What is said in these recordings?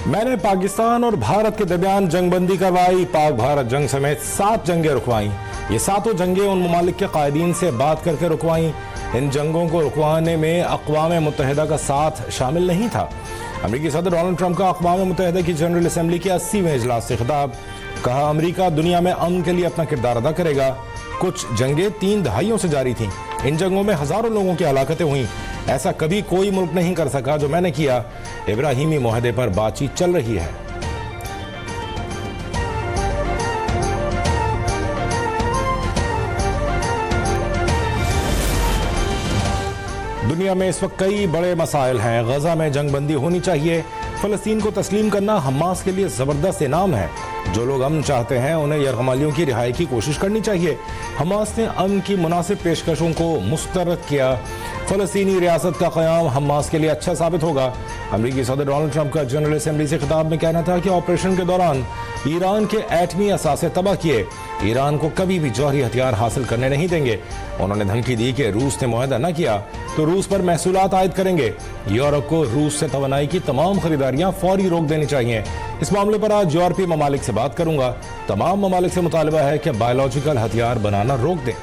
मैंने पाकिस्तान और भारत के दरमियान जंगबंदी करवाई, पाक भारत जंग समेत 7 जंगें रुकवाई। ये 7 जंगें उन ममालिक के कायदीन से बात करके रुकवाई। इन जंगों को रुकवाने में अक़वाम मुत्तहिदा का साथ शामिल नहीं था। अमेरिकी सदर डोनाल्ड ट्रंप का अक़वाम मुत्तहिदा की जनरल असम्बली के 80वें इजलास से खिताब। कहा, अमेरिका दुनिया में अमन के लिए अपना किरदार अदा करेगा। कुछ जंगें 3 दहाइयों से जारी थीं। इन जंगों में हजारों लोगों की हलाकतें हुई। ऐसा कभी कोई मुल्क नहीं कर सका जो मैंने किया। इब्राहिमी मुआहदे पर बातचीत चल रही है। दुनिया में इस वक्त कई बड़े मसाइल हैं। गजा में जंगबंदी होनी चाहिए। फलस्तीन को तस्लीम करना हमास के लिए जबरदस्त इनाम है। जो लोग अमन चाहते हैं उन्हें यरगमालियों की रिहाई की कोशिश करनी चाहिए। हमास ने अमन की मुनासिब पेशकशों को मुस्तरद किया। फलस्तीनी रियासत का क़याम हमास के लिए अच्छा साबित होगा। अमेरिकी सदर डोनाल्ड ट्रंप का जनरल असम्बली से खिताब में कहना था कि ऑपरेशन के दौरान ईरान के एटमी असासे तबाह किए। ईरान को कभी भी जौहरी हथियार हासिल करने नहीं देंगे। उन्होंने धमकी दी कि रूस ने मुआहदा न किया तो रूस पर महसूलात आयद करेंगे। यूरोप को रूस से तवानाई की तमाम खरीदारियां फौरी रोक देनी चाहिए। इस मामले पर आज यूरोपीय ममालिक से बात करूंगा। तमाम ममालिक से मुतालबा है कि बायोलॉजिकल हथियार बनाना रोक दें।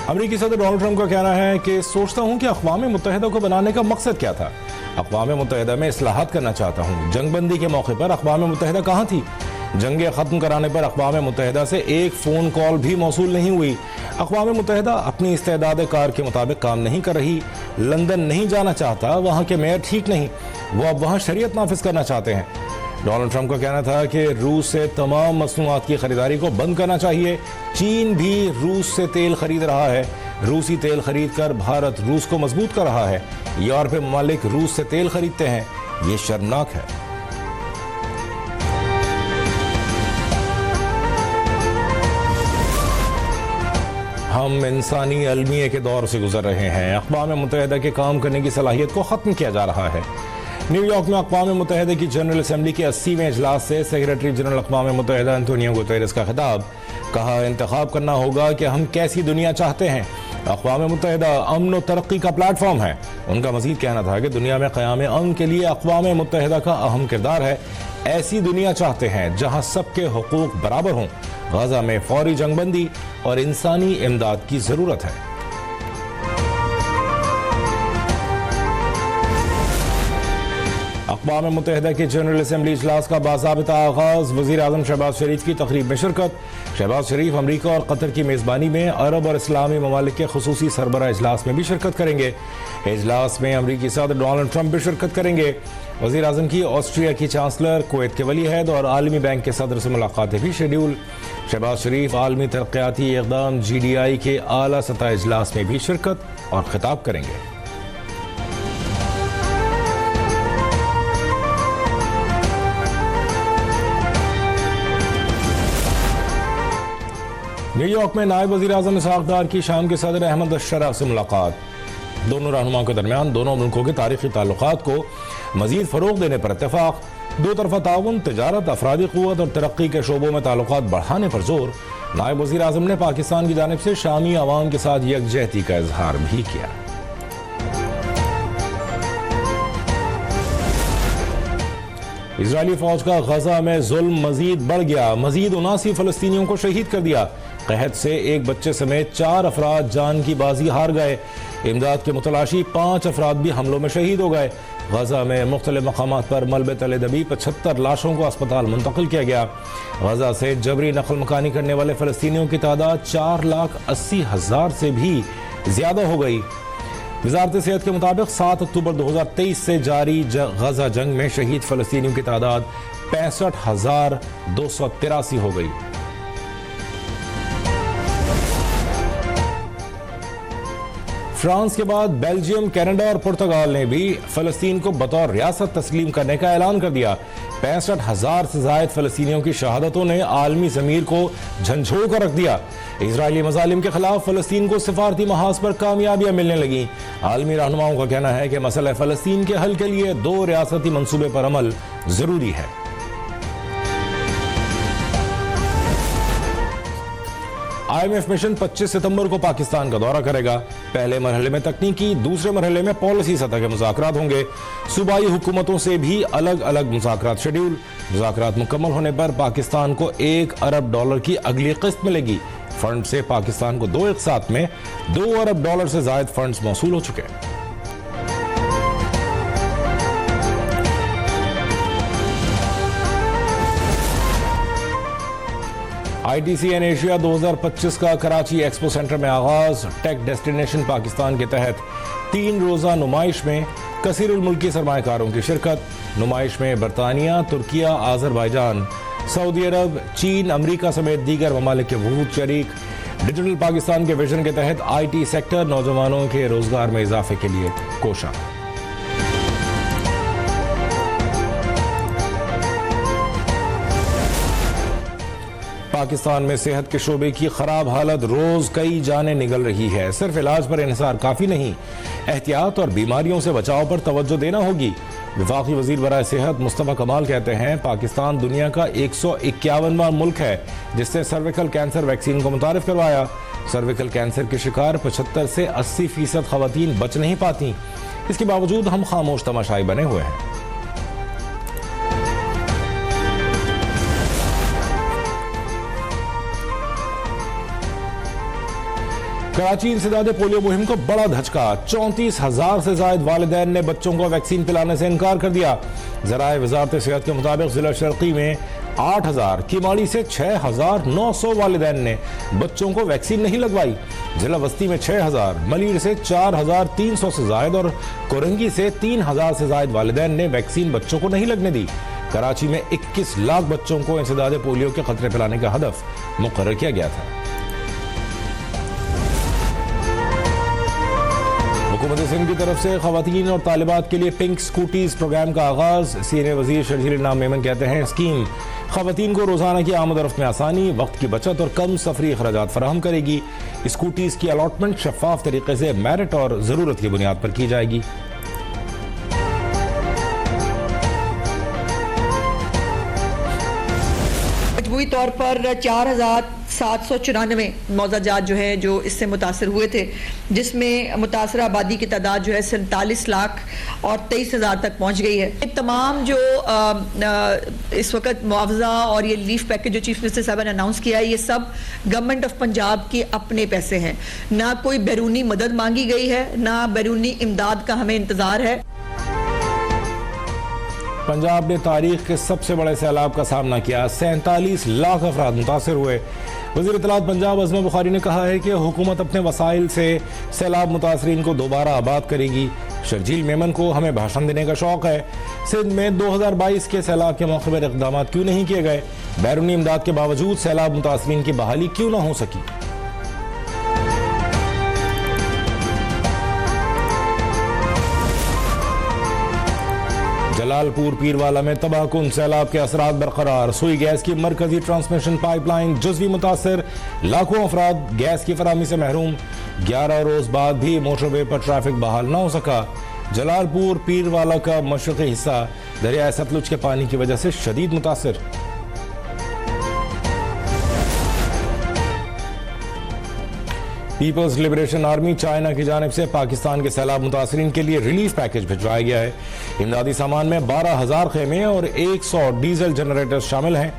अमेरिकी सदर डोनाल्ड ट्रंप का कहना है कि सोचता हूं कि अक़वाम मुत्तहिदा को बनाने का मकसद क्या था। अक़वाम मुत्तहिदा में इस्लाहात करना चाहता हूं। जंगबंदी के मौके पर अक़वाम मुत्तहिदा कहां थी? जंगें ख़त्म कराने पर अक़वाम मुत्तहिदा से एक फ़ोन कॉल भी मौसूल नहीं हुई। अक़वाम मुत्तहिदा अपनी इस्तेदाद कार के मुताबिक काम नहीं कर रही। लंदन नहीं जाना चाहता, वहाँ के मेयर ठीक नहीं, वो अब वहाँ शरीयत नाफिज करना चाहते हैं। डोनाल्ड ट्रंप का कहना था कि रूस से तमाम मसनूआत की खरीदारी को बंद करना चाहिए। चीन भी रूस से तेल खरीद रहा है। रूसी तेल खरीद कर भारत रूस को मजबूत कर रहा है। यूरोपीय ममालिक रूस से तेल खरीदते हैं। ये शर्मनाक है। हम इंसानी अलमिये के दौर से गुजर रहे हैं। अक़वाम मुत्तहिदा के काम करने की सलाहियत को ख़त्म किया जा रहा है। न्यूयॉर्क में अक़वाम मुत्तहिदा की जनरल असम्बली के 80वें इजलास से सेक्रेटरी जनरल अक़वाम मुत्तहिदा एंटोनियो गुतेरेस का खिताब। कहा, इंतखाब करना होगा कि हम कैसी दुनिया चाहते हैं। अक़वाम मुत्तहिदा अमन और तरक्की का प्लेटफॉर्म है। उनका मज़ीद कहना था कि दुनिया में क़याम अमन के लिए अक़वाम मुत्तहिदा का अहम किरदार है। ऐसी दुनिया चाहते हैं जहाँ सबके हुकूक बराबर हों। गजा में फौरी जंगबंदी और इंसानी इमदाद की ज़रूरत है। अक़वाम मुत्तहिदा के जनरल असम्बली इजलास का बाज़ाबिता आगाज़। वज़ीर आज़म शहबाज शरीफ की तक़रीब में शिरकत। शहबाज शरीफ अमरीका और कतर की मेज़बानी में अरब और इस्लामी ममालिक के खुसूसी सरबरा इजलास में भी शिरकत करेंगे। इजलास में अमरीकी सदर डोनाल्ड ट्रंप भी शिरकत करेंगे। वज़ीर आज़म की ऑस्ट्रिया की चांसलर, कुवैत के वली अहद और आलमी बैंक के सदर से मुलाकातें भी शेड्यूल। शहबाज शरीफ आलमी तरक्याती इक़दाम GDI के आला सतह इजलास में भी शिरकत और खिताब करेंगे। न्यूयॉर्क में नायब वज़ीर आज़म इसहाक़ डार की शाम के सदर अहमद अशरफ से मुलाकात। दोनों रहनुमाओं के दरमियान दोनों मुल्कों के तारीख़ी ताल्लुक़ात को मज़ीद फ़रोग़ देने पर इत्तेफ़ाक़। दो तरफ़ा ताउन, तिजारत, अफ़रादी क़ुव्वत और तरक्की के शोबों में ताल्लुक़ात बढ़ाने पर जोर। नायब वज़ीर आज़म ने पाकिस्तान की जानिब से शामी अवाम के साथ यकजहती का इजहार भी किया। इजरायली फ़ौज का गजा में जुल्म मज़ीद बढ़ गया। मज़ीद 79 फ़लस्तीनियों को शहीद कर दिया। कहत से एक बच्चे समेत 4 अफराद जान की बाजी हार गए। इमदाद के मुतलाशी 5 अफराद भी हमलों में शहीद हो गए। गजा में मुख्तलिफ मकामात पर मलबे तले दबी 75 लाशों को अस्पताल मुंतकिल किया गया। गजा से जबरी नकल मकानी करने वाले फ़लस्तीनियों की तादाद 4,80,000 से भी ज़्यादा हो गई। वज़ारत सेहत के मुताबिक 7 अक्टूबर 2023 से जारी गजा जंग में शहीद फ़लस्तीनियों की तादाद 65,283 हो गई। फ्रांस के बाद बेल्जियम, कनाडा और पुर्तगाल ने भी फ़लस्तीन को बतौर रियासत तस्लीम करने का ऐलान कर दिया। 65,000 से ज़ायद फ़लस्तीनियों की शहादतों ने आलमी ज़मीर को झंझोड़ कर रख दिया। इजरायली मज़ालिम के खिलाफ फ़लस्तीन को सिफारती महाज पर कामयाबियां मिलने लगी। आलमी रहनुमाओं का कहना है कि मसला फ़लस्तीन के हल के लिए 2 रियासती मंसूबे पर अमल ज़रूरी है। IMF मिशन 25 सितंबर को पाकिस्तान का दौरा करेगा। पहले मरहले में तकनीकी, दूसरे मरहले में पॉलिसी सतह के मुज़ाकरात होंगे। सूबाई हुकूमतों से भी अलग अलग मुज़ाकरात शेड्यूल। मुज़ाकरात मुकम्मल होने पर पाकिस्तान को $1 अरब की अगली किस्त मिलेगी। फंड से पाकिस्तान को एक साथ में $2 अरब से जायद फंड्स मौसूल हो चुके हैं। ITC एन एशिया 2025 का कराची एक्सपो सेंटर में आगाज। टेक डेस्टिनेशन पाकिस्तान के तहत 3 रोजा नुमाइश में कसीरुल मुल्की सरमायाकारों की शिरकत। नुमाइश में बरतानिया, तुर्किया, आज़रबाईजान, सऊदी अरब, चीन, अमरीका समेत दीगर ममालिक के वफूद शरीक। डिजिटल पाकिस्तान के विजन के तहत IT सेक्टर नौजवानों के रोजगार में इजाफे के लिए कोशा। पाकिस्तान में सेहत के शोबे की खराब हालत, रोज कई जानें निगल रही है। सिर्फ इलाज पर इन्हिसार काफी नहीं, एहतियात और बीमारियों से बचाव पर तवज्जो देना होगी। वफाकी वजीर बराए सेहत मुस्तफा कमाल कहते हैं, पाकिस्तान दुनिया का 151वां मुल्क है जिसने सर्विकल कैंसर वैक्सीन को मुतारिफ करवाया। सर्विकल कैंसर के शिकार 75 से 80% खवातीन बच नहीं पाती। इसके बावजूद हम खामोश तमाशाई बने हुए हैं। कराची इंसदादे पोलियो मुहिम को बड़ा धचका। 34,000 से ज्यादा वालिदैन ने बच्चों को वैक्सीन पिलाने से इनकार कर दिया। ज़राए वजारत सेहत के मुताबिक जिला शर्की में 8,000, किमाड़ी से 6,900 वालिदैन ने बच्चों को वैक्सीन नहीं लगवाई। जिला वस्ती में 6,000, मलीर से 4,300 से ज्यादा और कोरंगी से 3,000 से ज्यादा वालिदैन ने वैक्सीन बच्चों को नहीं लगने दी। कराची में 21 लाख बच्चों को इंसदादे पोलियो के खतरे पिलाने का हदफ मुकर्रर किया गया था। हुकूमत सिंध की तरफ से खवातीन और तालिबात के लिए पिंक स्कूटीज प्रोग्राम का आगाज। सीनियर वजीर शर्जील इनाम मेमन कहते हैं, स्कीम खवातीन को रोजाना की आमद रफ्त में आसानी, वक्त की बचत और कम सफरी अखराजात फराहम करेगी। स्कूटीज की अलॉटमेंट शफाफ तरीके से मेरिट और जरूरत की बुनियाद पर की जाएगी। मजमूई तौर पर 4,794 मौजाजात जो है जो इससे मुतासर हुए थे, जिसमें मुतासर आबादी की तादाद जो है 47 लाख और 23,000 तक पहुंच गई है। तमाम जो इस वक्त मुआवजा और ये रिलीफ पैकेज जो चीफ मिनिस्टर साहब ने अनाउंस किया है, ये सब गवर्नमेंट ऑफ पंजाब के अपने पैसे हैं। ना कोई बैरूनी मदद मांगी गई है, ना बैरूनी इमदाद का हमें इंतजार है। पंजाब ने तारीख के सबसे बड़े सैलाब का सामना किया। 47 लाख अफराद मुतासर हुए। वज़ीर इत्तलात पंजाब अज़मा बुखारी ने कहा है कि हुकूमत अपने वसाइल से सैलाब मुतासरीन को दोबारा आबाद करेगी। शर्जील मेमन को हमें भाषण देने का शौक है। सिंध में 2022 के सैलाब के मौके पर इक़दाम क्यों नहीं किए गए? बैरूनी इमदाद के बावजूद सैलाब मुतासरीन की बहाली क्यों ना हो सकी? जलालपुर पीरवाला में तबाहकुन सैलाब के असरात बरकरार। सुई गैस की मरकजी ट्रांसमिशन पाइपलाइन जुज़वी मुतासर, लाखों अफराद गैस की फराहमी से महरूम। 11 रोज बाद भी मोटरवे पर ट्रैफिक बहाल न हो सका। जलालपुर पीरवाला का मशरक़ी हिस्सा दरियाए सतलुज के पानी की वजह से शदीद मुतासर। पीपल्स लिबरेशन आर्मी चाइना की जानिब से पाकिस्तान के सैलाब मुतासरीन के लिए रिलीफ पैकेज भिजवाया गया है। इमदादी सामान में 12,000 खेमे और 100 डीजल जनरेटर्स शामिल हैं।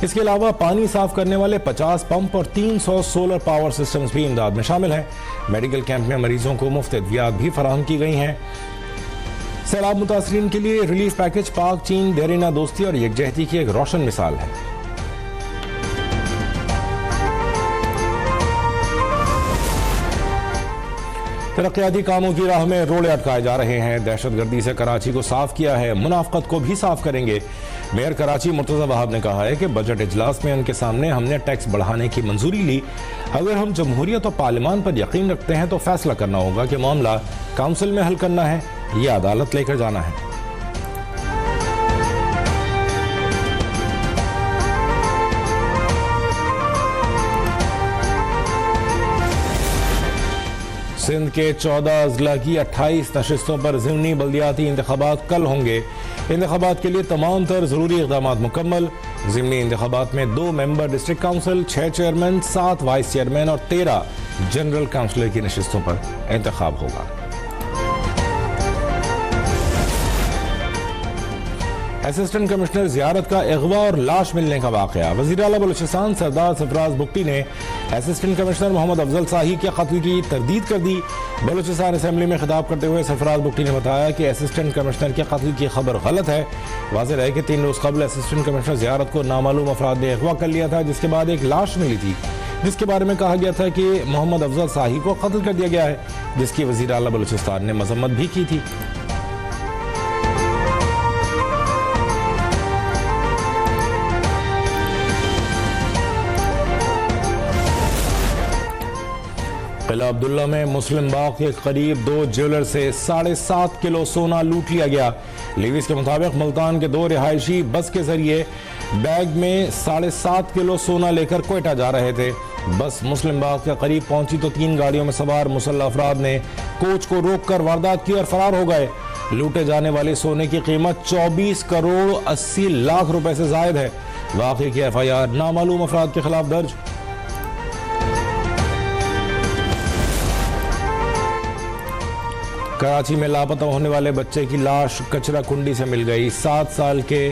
इसके अलावा पानी साफ करने वाले 50 पंप और 300 सोलर पावर सिस्टम्स भी इमदाद में शामिल हैं। मेडिकल कैंप में मरीजों को मुफ्त अद्वियात भी फराहम की गई हैं। सैलाब मुतासरीन के लिए रिलीफ पैकेज पाक चीन देरीना दोस्ती और यकजहती की एक रोशन मिसाल है। तरक्याती कामों की राह में रोड़े अटकाए जा रहे हैं। दहशतगर्दी से कराची को साफ किया है, मुनाफकत को भी साफ करेंगे। मेयर कराची मुर्तज़ा वहाब ने कहा है कि बजट इजलास में उनके सामने हमने टैक्स बढ़ाने की मंजूरी ली। अगर हम जमहूरियत और पार्लियामान पर यकीन रखते हैं तो फैसला करना होगा कि मामला काउंसिल में हल करना है या अदालत लेकर जाना है। सिंध के 14 अजला की 28 नशिस्तों पर ज़िमनी बल्दियाती इंतखाबात कल होंगे। इंतखाबात के लिए तमाम तर ज़रूरी इक़दामात मुकम्मल। ज़िमनी इंतखाबात में 2 member district council, 6 chairman, 7 vice chairman और 13 जनरल काउंसिलर की नशिस्तों पर इंतखाब होगा। असिस्टेंट कमिश्नर ज़ियारत का अगवा और लाश मिलने का वाक़या। वज़ीर आला बलूचिस्तान सरदार सरफराज बुगटी ने असिस्टेंट कमिश्नर मोहम्मद अफजल शाही के कत्ल की तरदीद कर दी। बलूचिस्तान असेंबली में खिताब करते हुए सरफराज बुगटी ने बताया कि असिस्टेंट कमिश्नर के कत्ल की खबर गलत है। वाज़ेह है कि 3 रोज़ कबल असिस्टेंट कमिश्नर ज़ियारत को नामालूम अफराद ने अगवा कर लिया था, जिसके बाद एक लाश मिली थी जिसके बारे में कहा गया था कि मोहम्मद अफजल शाही को कत्ल कर दिया गया है, जिसकी वज़ीर आला बलूचिस्तान ने मजम्मत भी की थी। किला अब्दुल्ला में मुस्लिम बाग के करीब 2 ज्वेलर से 7.5 किलो सोना लूट लिया गया। लीविस के मुताबिक मुल्तान के 2 रिहायशी बस के जरिए बैग में 7.5 किलो सोना लेकर कोयटा जा रहे थे। बस मुस्लिम बाग के करीब पहुंची तो 3 गाड़ियों में सवार मुसल्लह अफराद ने कोच को रोककर वारदात की और फरार हो गए। लूटे जाने वाले सोने की कीमत 24 करोड़ 80 लाख रुपए से जायद है। वाक़े की FIR नामालूम अफराद के खिलाफ दर्ज। कराची में लापता होने वाले बच्चे की लाश कचरा कुंडी से मिल गई। 7 साल के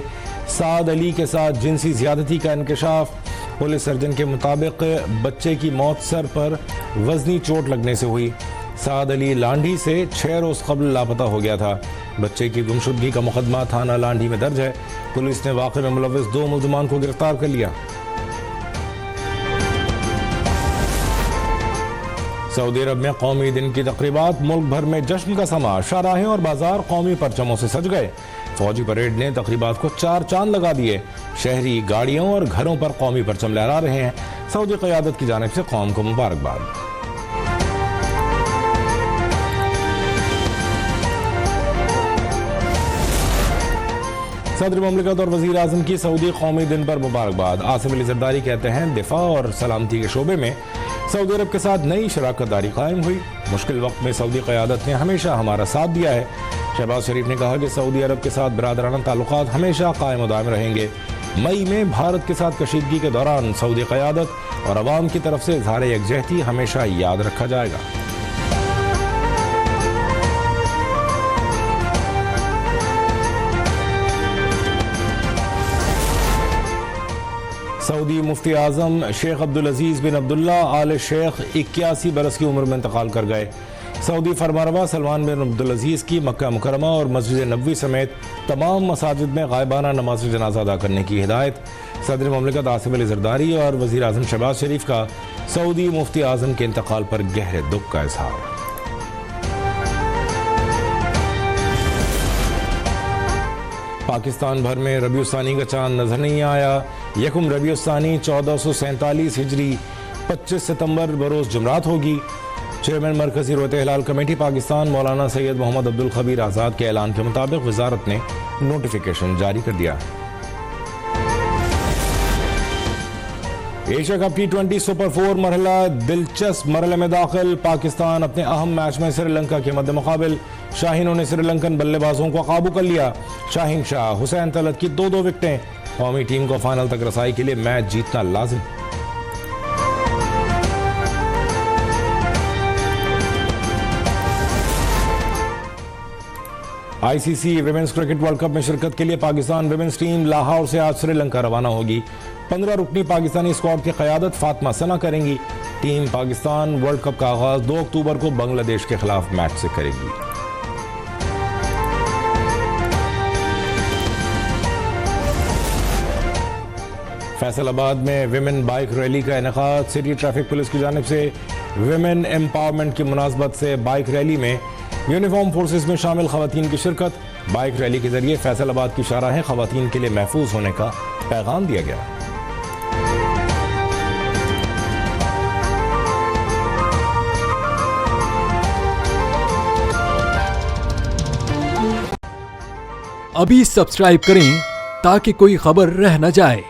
साद अली के साथ जिनसी ज्यादती का इंकशाफ। पुलिस सर्जन के मुताबिक बच्चे की मौत सर पर वजनी चोट लगने से हुई। साद अली लांढी से 6 रोज कबल लापता हो गया था। बच्चे की गुमशुदगी का मुकदमा थाना लांढी में दर्ज है। पुलिस ने वाक़े में मुलव्विस 2 मुल्ज़िमान को गिरफ्तार कर लिया। सऊदी अरब में कौमी दिन की तकरीबात, मुल्क भर में जश्न का समा। शाहराहें और बाजार कौमी परचमों से सज गए। फौजी परेड ने तकरीबात को 4 चांद लगा दिए। शहरी गाड़ियों और घरों पर कौमी परचम लहरा रहे हैं। सऊदी क़यादत की जानिब से कौम को मुबारकबाद। सदर मुमलिकत और वज़ीर आज़म की सऊदी कौमी दिन पर मुबारकबाद। आसिफ अली ज़रदारी कहते हैं दिफा और सलामती के शोबे में सऊदी अरब के साथ नई शराकतदारी कायम हुई। मुश्किल वक्त में सऊदी क़यादत ने हमेशा हमारा साथ दिया है। शहबाज शरीफ ने कहा कि सऊदी अरब के साथ बिरादराना ताल्लुकात हमेशा कायम दायम रहेंगे। मई में भारत के साथ कशीदगी के दौरान सऊदी क़यादत और अवाम की तरफ से इज़हार यकजहती हमेशा याद रखा जाएगा। सऊदी मुफ्ती आज़म शेख अब्दुल अजीज़ बिन अब्दुल्ला आल शेख 81 बरस की उम्र में इंतकाल कर गए। सऊदी फरमारवा सलमान बिन अब्दुल अजीज़ की मक्का मुकरमा और मस्जिद नबवी समेत तमाम मसाजिद में गायबाना नमाज जनाजा अदा करने की हिदायत। सदर मुमलिकत आसिफ अली ज़रदारी और वज़ीर आज़म शहबाज शरीफ का सऊदी मुफ्ती आज़म के इंतकाल पर गहरे दुख का इज़हार। पाकिस्तान भर में रबीउस्सानी का चांद नजर नहीं आया। यकुम रबीउस्सानी 1447 हिजरी 25 सितंबर बरोज़ जुमरात होगी। चेयरमैन मरकजी रोते हिलाल कमेटी पाकिस्तान मौलाना सैयद मोहम्मद अब्दुल खबीर आज़ाद के ऐलान के मुताबिक वजारत ने नोटिफिकेशन जारी कर दिया। एशिया कप T20 सुपर 4 मरहला दिलचस्प मरहले में दाखिल। पाकिस्तान अपने अहम मैच में श्रीलंका के मद्दे मुकाबिल। शाहीनों ने श्रीलंकन बल्लेबाजों को काबू कर लिया। शाहीन शाह, हुसैन तलत की 2-2 विकेटें। कौमी टीम को फाइनल तक रसाई के लिए मैच जीतना लाजिम। ICC women's cricket world cup में शिरकत के लिए पाकिस्तान विमेंस टीम लाहौर से आज श्रीलंका रवाना होगी। 15 रुकनी पाकिस्तानी स्क्वाड की क़यादत फातिमा सना करेंगी। टीम पाकिस्तान वर्ल्ड कप का आगाज 2 अक्टूबर को बांग्लादेश के खिलाफ मैच से करेगी। फैसलाबाद में विमेन बाइक रैली का इनेकाद। सिटी ट्रैफिक पुलिस की जानिब से विमेन एम्पावरमेंट की मुनासबत से बाइक रैली में यूनिफॉर्म फोर्सेस में शामिल खवातीन की शिरकत। बाइक रैली के जरिए फैसलाबाद की शाहराहें खवातीन के लिए महफूज होने का पैगाम दिया गया। अभी सब्सक्राइब करें ताकि कोई खबर रह न जाए।